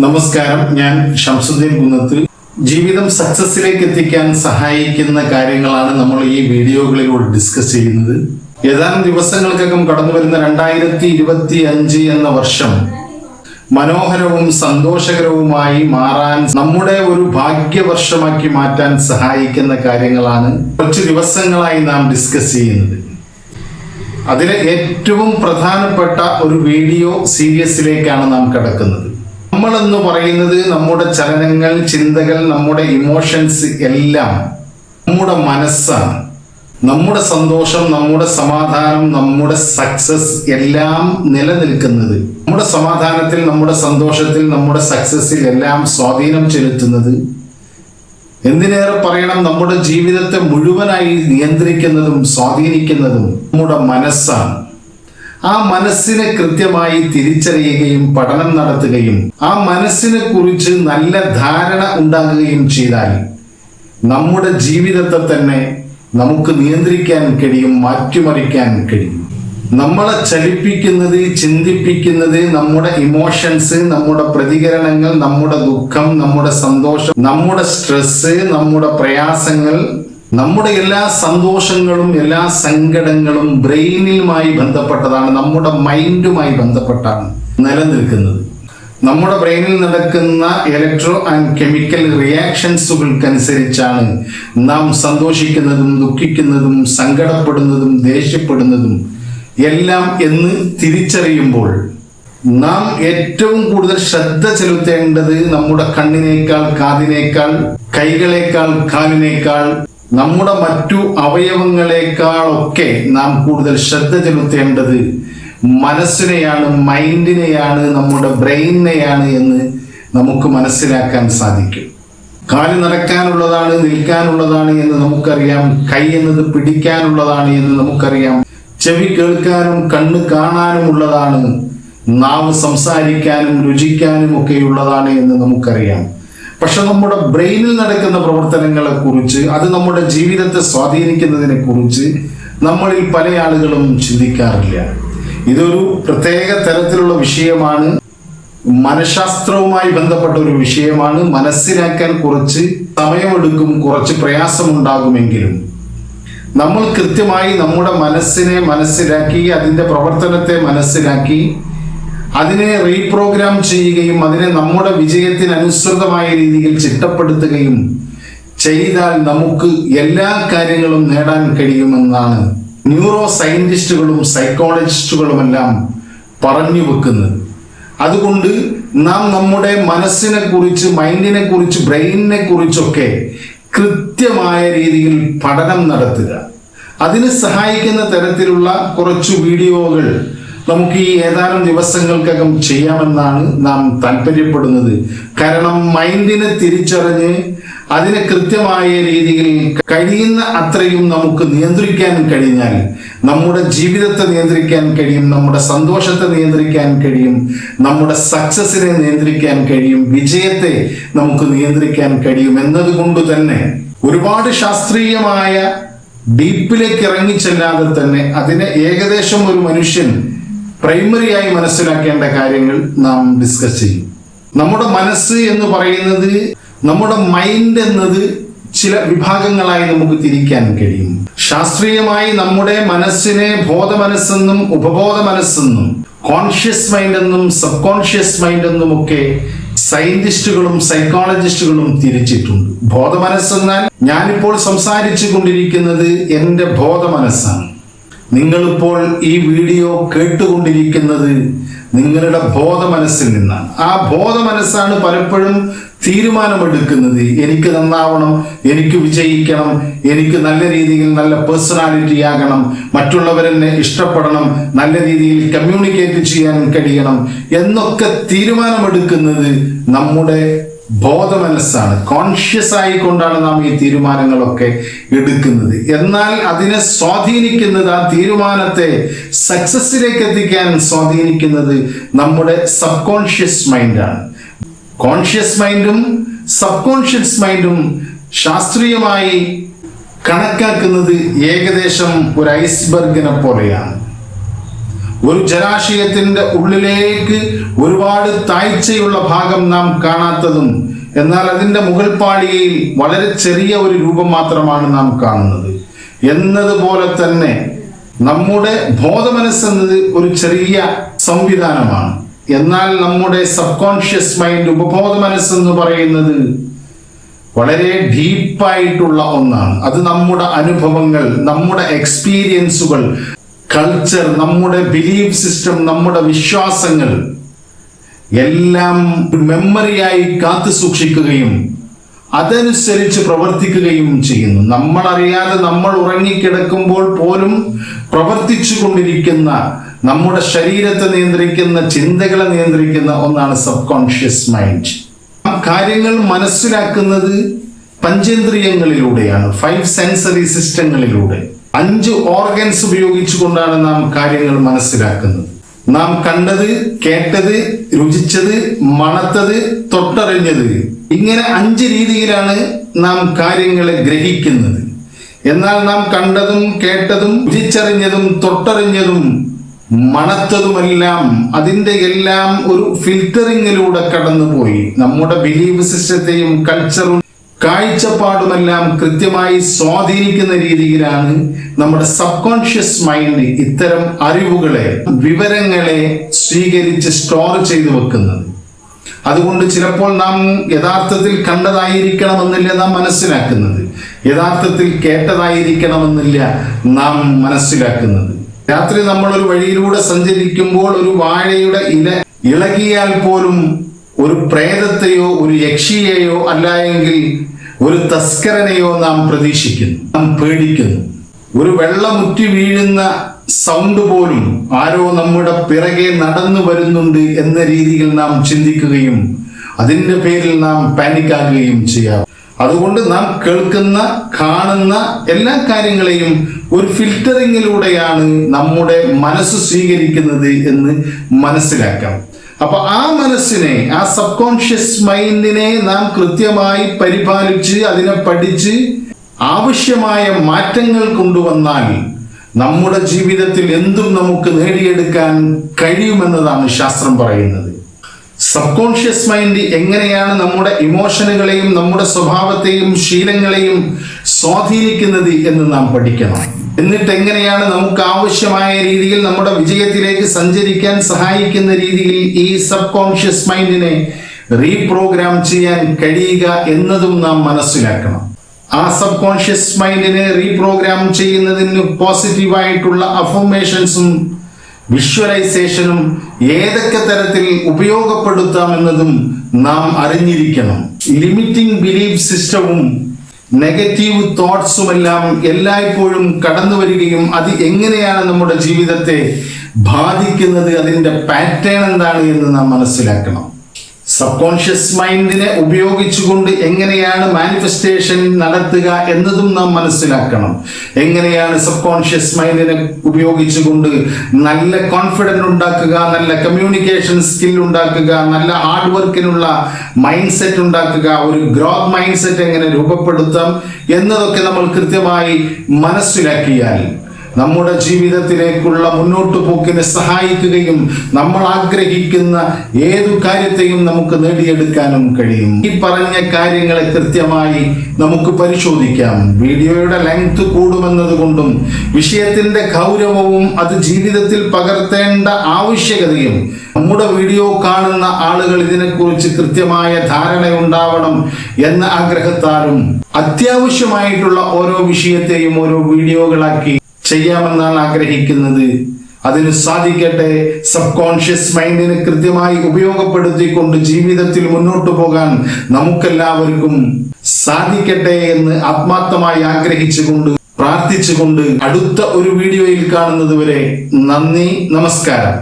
നമസ്കാരം, ഞാൻ ഷംസുദ്ദീൻ കുന്നത്ത്. ജീവിതം സക്സസിലേക്ക് എത്തിക്കാൻ സഹായിക്കുന്ന കാര്യങ്ങളാണ് നമ്മൾ ഈ വീഡിയോകളിലൂടെ ഡിസ്കസ് ചെയ്യുന്നത്. ഏതാനും ദിവസങ്ങൾക്കകം കടന്നു വരുന്ന 2025 എന്ന വർഷം മനോഹരവും സന്തോഷകരവുമായി മാറാൻ, നമ്മുടെ ഒരു ഭാഗ്യവർഷമാക്കി മാറ്റാൻ സഹായിക്കുന്ന കാര്യങ്ങളാണ് കുറച്ച് ദിവസങ്ങളായി നാം ഡിസ്കസ് ചെയ്യുന്നത്. അതിലെ ഏറ്റവും പ്രധാനപ്പെട്ട ഒരു വീഡിയോ സീരീസിലേക്കാണ് നാം കടക്കുന്നത്. നമ്മളെന്ന് പറയുന്നത് നമ്മുടെ ചലനങ്ങൾ, ചിന്തകൾ, നമ്മുടെ ഇമോഷൻസ് എല്ലാം നമ്മുടെ മനസ്സാണ്. നമ്മുടെ സന്തോഷം, നമ്മുടെ സമാധാനം, നമ്മുടെ സക്സസ് എല്ലാം നിലനിൽക്കുന്നത്, നമ്മുടെ സമാധാനത്തിൽ, നമ്മുടെ സന്തോഷത്തിൽ, നമ്മുടെ സക്സസിൽ എല്ലാം സ്വാധീനം ചെലുത്തുന്നത്, എന്തിനേറെ പറയണം, നമ്മുടെ ജീവിതത്തെ മുഴുവനായി നിയന്ത്രിക്കുന്നതും സ്വാധീനിക്കുന്നതും നമ്മുടെ മനസ്സാണ്. ആ മനസ്സിനെ കൃത്യമായി തിരിച്ചറിയുകയും പഠനം നടത്തുകയും ആ മനസ്സിനെ കുറിച്ച് നല്ല ധാരണ ഉണ്ടാകുകയും ചെയ്താൽ നമ്മുടെ ജീവിതത്തെ തന്നെ നമുക്ക് നിയന്ത്രിക്കാൻ കഴിയും, മാറ്റിമറിക്കാൻ കഴിയും. നമ്മളെ ചലിപ്പിക്കുന്നത്, ചിന്തിപ്പിക്കുന്നത് നമ്മുടെ ഇമോഷൻസ്, നമ്മുടെ പ്രതികരണങ്ങൾ, നമ്മുടെ ദുഃഖം, നമ്മുടെ സന്തോഷം, നമ്മുടെ സ്ട്രെസ്, നമ്മുടെ പ്രയാസങ്ങൾ, നമ്മുടെ എല്ലാ സന്തോഷങ്ങളും എല്ലാ സങ്കടങ്ങളും ബ്രെയിനുമായി ബന്ധപ്പെട്ടതാണ്, നമ്മുടെ മൈൻഡുമായി ബന്ധപ്പെട്ടാണ് നിലനിൽക്കുന്നത്. നമ്മുടെ ബ്രെയിനിൽ നടക്കുന്ന ഇലക്ട്രോ ആൻഡ് കെമിക്കൽ റിയാക്ഷൻസുകൾക്കനുസരിച്ചാണ് നാം സന്തോഷിക്കുന്നതും ദുഃഖിക്കുന്നതും സങ്കടപ്പെടുന്നതും ദേഷ്യപ്പെടുന്നതും എല്ലാം എന്ന് തിരിച്ചറിയുമ്പോൾ നാം ഏറ്റവും കൂടുതൽ ശ്രദ്ധ ചെലുത്തേണ്ടത് നമ്മുടെ കണ്ണിനേക്കാൾ, കാതിനേക്കാൾ, കൈകളേക്കാൾ, കാലിനേക്കാൾ, നമ്മുടെ മറ്റു അവയവങ്ങളെക്കാളൊക്കെ നാം കൂടുതൽ ശ്രദ്ധ ചെലുത്തേണ്ടത് മനസ്സിനെയാണ്, മൈൻഡിനെയാണ്, നമ്മുടെ ബ്രെയിനിനെയാണ് എന്ന് നമുക്ക് മനസ്സിലാക്കാൻ സാധിക്കും. കാല് നടക്കാനുള്ളതാണ്, നിൽക്കാനുള്ളതാണ് എന്ന് നമുക്കറിയാം. കൈ എന്നത് പിടിക്കാനുള്ളതാണ് എന്ന് നമുക്കറിയാം. ചെവി കേൾക്കാനും കണ്ണ് കാണാനുമുള്ളതാണ്. നാവ് സംസാരിക്കാനും രുചിക്കാനും ഒക്കെയുള്ളതാണ് എന്ന് നമുക്കറിയാം. പക്ഷെ നമ്മുടെ ബ്രെയിനിൽ നടക്കുന്ന പ്രവർത്തനങ്ങളെ കുറിച്ച്, അത് നമ്മുടെ ജീവിതത്തെ സ്വാധീനിക്കുന്നതിനെ കുറിച്ച് നമ്മളിൽ പല ആളുകളും ചിന്തിക്കാറില്ല. ഇതൊരു പ്രത്യേക തരത്തിലുള്ള വിഷയമാണ്, മനഃശാസ്ത്രവുമായി ബന്ധപ്പെട്ട ഒരു വിഷയമാണ്. മനസ്സിലാക്കാൻ കുറച്ച് സമയമെടുക്കും, കുറച്ച് പ്രയാസമുണ്ടാകുമെങ്കിലും നമ്മൾ കൃത്യമായി നമ്മുടെ മനസ്സിനെ മനസ്സിലാക്കി, അതിൻ്റെ പ്രവർത്തനത്തെ മനസ്സിലാക്കി, അതിനെ റീപ്രോഗ്രാം ചെയ്യുകയും അതിനെ നമ്മുടെ വിജയത്തിന് അനുസൃതമായ രീതിയിൽ ചിട്ടപ്പെടുത്തുകയും ചെയ്താൽ നമുക്ക് എല്ലാ കാര്യങ്ങളും നേടാൻ കഴിയുമെന്നാണ് ന്യൂറോ സയന്റിസ്റ്റുകളും സൈക്കോളജിസ്റ്റുകളുമെല്ലാം പറഞ്ഞു വെക്കുന്നത്. അതുകൊണ്ട് നാം നമ്മുടെ മനസ്സിനെ കുറിച്ച്, മൈൻഡിനെ കുറിച്ച്, ബ്രെയിനിനെ കുറിച്ചൊക്കെ കൃത്യമായ രീതിയിൽ പഠനം നടത്തുക. അതിന് സഹായിക്കുന്ന തരത്തിലുള്ള കുറച്ച് വീഡിയോകൾ നമുക്ക് ഈ ഏതാനും ദിവസങ്ങൾക്കകം ചെയ്യാമെന്നാണ് നാം താല്പര്യപ്പെടുന്നത്. കാരണം മൈൻഡിനെ തിരിച്ചറിഞ്ഞ് അതിനെ കൃത്യമായ രീതിയിൽ കഴിയുന്ന അത്രയും നമുക്ക് നിയന്ത്രിക്കാൻ കഴിഞ്ഞാൽ നമ്മുടെ ജീവിതത്തെ നിയന്ത്രിക്കാൻ കഴിയും, നമ്മുടെ സന്തോഷത്തെ നിയന്ത്രിക്കാൻ കഴിയും, നമ്മുടെ സക്സസിനെ നിയന്ത്രിക്കാൻ കഴിയും, വിജയത്തെ നമുക്ക് നിയന്ത്രിക്കാൻ കഴിയും. എന്നതുകൊണ്ട് തന്നെ ഒരുപാട് ശാസ്ത്രീയമായ ഡീപ്പിലേക്ക് ഇറങ്ങിച്ചെല്ലാതെ തന്നെ അതിനെ ഏകദേശം ഒരു മനുഷ്യൻ പ്രൈമറിയായി മനസ്സിലാക്കേണ്ട കാര്യങ്ങൾ നാം ഡിസ്കസ് ചെയ്യും. നമ്മുടെ മനസ്സ് എന്ന് പറയുന്നത്, നമ്മുടെ മൈൻഡ് എന്നത് ചില വിഭാഗങ്ങളായി നമുക്ക് തിരിക്കാൻ കഴിയും. ശാസ്ത്രീയമായി നമ്മുടെ മനസ്സിനെ ബോധമനസ്സെന്നും ഉപബോധ മനസ്സെന്നും കോൺഷ്യസ് മൈൻഡ് എന്നും സബ് കോൺഷ്യസ് മൈൻഡ് എന്നും ഒക്കെ സയന്റിസ്റ്റുകളും സൈക്കോളജിസ്റ്റുകളും തിരിച്ചിട്ടുണ്ട്. ബോധമനസ്സെന്നാൽ ഞാനിപ്പോൾ സംസാരിച്ചു കൊണ്ടിരിക്കുന്നത് എൻ്റെ ബോധമനസ്സാണ്. നിങ്ങളിപ്പോൾ ഈ വീഡിയോ കേട്ടുകൊണ്ടിരിക്കുന്നത് നിങ്ങളുടെ ബോധമനസ്സിൽ നിന്നാണ്. ആ ബോധമനസ്സാണ് പലപ്പോഴും തീരുമാനമെടുക്കുന്നത്. എനിക്ക് നന്നാവണം, എനിക്ക് വിജയിക്കണം, എനിക്ക് നല്ല രീതിയിൽ നല്ല പേഴ്സണാലിറ്റി ആകണം, മറ്റുള്ളവരെന്നെ ഇഷ്ടപ്പെടണം, നല്ല രീതിയിൽ കമ്മ്യൂണിക്കേറ്റ് ചെയ്യാൻ കഴിയണം എന്നൊക്കെ തീരുമാനമെടുക്കുന്നത് നമ്മുടെ ബോധമനസ്സാണ്. കോൺഷ്യസ് ആയിക്കൊണ്ടാണ് നാം ഈ തീരുമാനങ്ങളൊക്കെ എടുക്കുന്നത്. എന്നാൽ അതിനെ സ്വാധീനിക്കുന്നത്, ആ തീരുമാനത്തെ സക്സസിലേക്ക് എത്തിക്കാൻ സ്വാധീനിക്കുന്നത് നമ്മുടെ സബ് കോൺഷ്യസ് മൈൻഡാണ്. കോൺഷ്യസ് മൈൻഡും സബ് കോൺഷ്യസ് മൈൻഡും ശാസ്ത്രീയമായി കണക്കാക്കുന്നത് ഏകദേശം ഒരു ഐസ്ബർഗിനെ പോലെയാണ്. ഒരു ജലാശയത്തിന്റെ ഉള്ളിലേക്ക് ഒരുപാട് താഴ്ചയുള്ള ഭാഗം നാം കാണാത്തതും, എന്നാൽ അതിൻ്റെ മുകൾ പാളിയിൽ വളരെ ചെറിയ ഒരു രൂപം മാത്രമാണ് നാം കാണുന്നത് എന്നതുപോലെ തന്നെ നമ്മുടെ ബോധമനസ്സെന്നത് ഒരു ചെറിയ സംവിധാനമാണ്. എന്നാൽ നമ്മുടെ സബ് കോൺഷ്യസ് മൈൻഡ്, ഉപബോധ മനസ്സെന്ന് പറയുന്നത് വളരെ ഡീപ്പായിട്ടുള്ള ഒന്നാണ്. അത് നമ്മുടെ അനുഭവങ്ങൾ, നമ്മുടെ എക്സ്പീരിയൻസുകൾ, കൾച്ചർ, നമ്മുടെ ബിലീഫ് സിസ്റ്റം, നമ്മുടെ വിശ്വാസങ്ങൾ എല്ലാം മെമ്മറിയായി കാത്തു സൂക്ഷിക്കുകയും അതനുസരിച്ച് പ്രവർത്തിക്കുകയും ചെയ്യുന്നു. നമ്മളറിയാതെ നമ്മൾ ഉറങ്ങിക്കിടക്കുമ്പോൾ പോലും പ്രവർത്തിച്ചു കൊണ്ടിരിക്കുന്ന, നമ്മുടെ ശരീരത്തെ നിയന്ത്രിക്കുന്ന, ചിന്തകളെ നിയന്ത്രിക്കുന്ന ഒന്നാണ് സബ് കോൺഷ്യസ് മൈൻഡ്. കാര്യങ്ങൾ മനസ്സിലാക്കുന്നത് പഞ്ചേന്ദ്രിയങ്ങളിലൂടെയാണ്, 5 സെൻസറി സിസ്റ്റങ്ങളിലൂടെ. 5 ഓർഗൻസ് ഉപയോഗിച്ചുകൊണ്ടാണ് നാം കാര്യങ്ങൾ മനസ്സിലാക്കുന്നത്. നാം കണ്ടത്, കേട്ടത്, രുചിച്ചത്, മണത്തത്, തൊട്ടറിഞ്ഞത്, ഇങ്ങനെ 5 രീതിയിലാണ് നാം കാര്യങ്ങളെ ഗ്രഹിക്കുന്നത്. എന്നാൽ നാം കണ്ടതും കേട്ടതും രുചിച്ചറിഞ്ഞതും തൊട്ടറിഞ്ഞതും മണത്തതുമെല്ലാം അതിൻ്റെ എല്ലാം ഒരു ഫിൽറ്ററിങ്ങിലൂടെ കടന്നുപോയി നമ്മുടെ ബിലീഫ് സിസ്റ്റത്തെയും കൾച്ചറും കാഴ്ചപ്പാടുമെല്ലാം കൃത്യമായി സ്വാധീനിക്കുന്ന രീതിയിലാണ് നമ്മുടെ സബ് കോൺഷ്യസ് മൈൻഡ് ഇത്തരം അറിവുകളെ, വിവരങ്ങളെ സ്വീകരിച്ച് സ്റ്റോർ ചെയ്തു വെക്കുന്നത്. അതുകൊണ്ട് ചിലപ്പോൾ നാം യഥാർത്ഥത്തിൽ കണ്ടതായിരിക്കണമെന്നില്ല നാം മനസ്സിലാക്കുന്നത്, യഥാർത്ഥത്തിൽ കേട്ടതായിരിക്കണമെന്നില്ല നാം മനസ്സിലാക്കുന്നത്. രാത്രി നമ്മൾ ഒരു വഴിയിലൂടെ സഞ്ചരിക്കുമ്പോൾ ഒരു വാഴയുടെ ഇല ഇളകിയാൽ പോലും ഒരു പ്രേതത്തെയോ ഒരു യക്ഷിയെയോ അല്ലായെങ്കിൽ ഒരു തസ്കരനെയോ നാം പ്രതീക്ഷിക്കുന്നു, നാം പേടിക്കുന്നു. ഒരു വെള്ളമുറ്റി വീഴുന്ന സൗണ്ട് പോലും ആരോ നമ്മുടെ പിറകെ നടന്നു വരുന്നുണ്ട് എന്ന രീതിയിൽ നാം ചിന്തിക്കുകയും അതിൻ്റെ പേരിൽ നാം പാനിക്കാകുകയും ചെയ്യാം. അതുകൊണ്ട് നാം കേൾക്കുന്ന, കാണുന്ന എല്ലാ കാര്യങ്ങളെയും ഒരു ഫിൽറ്ററിങ്ങിലൂടെയാണ് നമ്മുടെ മനസ്സ് സ്വീകരിക്കുന്നത് എന്ന് മനസ്സിലാക്കാം. അപ്പൊ ആ മനസ്സിനെ, ആ സബ് കോൺഷ്യസ് മൈൻഡിനെ നാം കൃത്യമായി പരിപാലിച്ച് അതിനെ പഠിച്ച് ആവശ്യമായ മാറ്റങ്ങൾ കൊണ്ടുവന്നാൽ നമ്മുടെ ജീവിതത്തിൽ എന്തും നമുക്ക് നേടിയെടുക്കാൻ കഴിയുമെന്നതാണ് ശാസ്ത്രം പറയുന്നത്. സബ് കോൺഷ്യസ് മൈൻഡ് എങ്ങനെയാണ് നമ്മുടെ ഇമോഷനുകളെയും നമ്മുടെ സ്വഭാവത്തെയും ശീലങ്ങളെയും സ്വാധീനിക്കുന്നത് എന്ന് നാം പഠിക്കണം. എന്നിട്ട് എങ്ങനെയാണ് നമുക്ക് ആവശ്യമായ രീതിയിൽ നമ്മുടെ വിജയത്തിലേക്ക് സഞ്ചരിക്കാൻ സഹായിക്കുന്ന രീതിയിൽ ഈ സബ് കോൺഷ്യസ് മൈൻഡിനെ റീപ്രോഗ്രാം ചെയ്യാൻ കഴിയുക എന്നതും നാം മനസ്സിലാക്കണം. ആ സബ് കോൺഷ്യസ് മൈൻഡിനെ റീപ്രോഗ്രാം ചെയ്യുന്നതിന് പോസിറ്റീവായിട്ടുള്ള അഫർമേഷൻസും വിഷ്വലൈസേഷനും ഏതൊക്കെ തരത്തിൽ ഉപയോഗപ്പെടുത്താമെന്നതും നാം അറിഞ്ഞിരിക്കണം. ലിമിറ്റിംഗ് ബിലീഫ് സിസ്റ്റവും നെഗറ്റീവ് തോട്ട്സുമെല്ലാം എല്ലായ്പ്പോഴും കടന്നു വരികയും അത് എങ്ങനെയാണ് നമ്മുടെ ജീവിതത്തെ ബാധിക്കുന്നത്, അതിൻ്റെ പാറ്റേൺ എന്താണ് എന്ന് നാം മനസ്സിലാക്കണം. സബ് കോൺഷ്യസ് മൈൻഡിനെ ഉപയോഗിച്ചുകൊണ്ട് എങ്ങനെയാണ് മാനിഫെസ്റ്റേഷൻ നടത്തുക എന്നതും നാം മനസ്സിലാക്കണം. എങ്ങനെയാണ് സബ് കോൺഷ്യസ് മൈൻഡിനെ ഉപയോഗിച്ചുകൊണ്ട് നല്ല കോൺഫിഡൻസ് ഉണ്ടാക്കുക, നല്ല കമ്മ്യൂണിക്കേഷൻ സ്കിൽ ഉണ്ടാക്കുക, നല്ല ഹാർഡ് വർക്കിനുള്ള മൈൻഡ് സെറ്റ് ഉണ്ടാക്കുക, ഒരു ഗ്രോത്ത് മൈൻഡ് സെറ്റ് എങ്ങനെ രൂപപ്പെടുത്താം എന്നതൊക്കെ നമ്മൾ കൃത്യമായി മനസ്സിലാക്കിയാൽ നമ്മുടെ ജീവിതത്തിലേക്കുള്ള മുന്നോട്ട് പോക്കിനെ സഹായിക്കുകയും നമ്മൾ ആഗ്രഹിക്കുന്ന ഏതു കാര്യത്തെയും നമുക്ക് നേടിയെടുക്കാനും കഴിയും. ഈ പറഞ്ഞ കാര്യങ്ങളെ കൃത്യമായി നമുക്ക് പരിശോധിക്കാം. വീഡിയോയുടെ ലെങ്ത് കൂടുമെന്നതുകൊണ്ടും വിഷയത്തിന്റെ ഗൗരവവും അത് ജീവിതത്തിൽ പകർത്തേണ്ട ആവശ്യകതയും നമ്മുടെ വീഡിയോ കാണുന്ന ആളുകൾ ഇതിനെക്കുറിച്ച് കൃത്യമായ ധാരണയുണ്ടാവണം എന്ന ആഗ്രഹത്താലും അത്യാവശ്യമായിട്ടുള്ള ഓരോ വിഷയത്തെയും ഓരോ വീഡിയോകളാക്കി ചെയ്യാമെന്നാണ് ആഗ്രഹിക്കുന്നത്. അതിന് സാധിക്കട്ടെ. സബ് കോൺഷ്യസ് മൈൻഡിനെ കൃത്യമായി ഉപയോഗപ്പെടുത്തിക്കൊണ്ട് ജീവിതത്തിൽ മുന്നോട്ട് പോകാൻ നമുക്കെല്ലാവർക്കും സാധിക്കട്ടെ എന്ന് ആത്മാർത്ഥമായി ആഗ്രഹിച്ചുകൊണ്ട് പ്രാർത്ഥിച്ചുകൊണ്ട് അടുത്ത ഒരു വീഡിയോയിൽ കാണുന്നത് വരെ നന്ദി, നമസ്കാരം.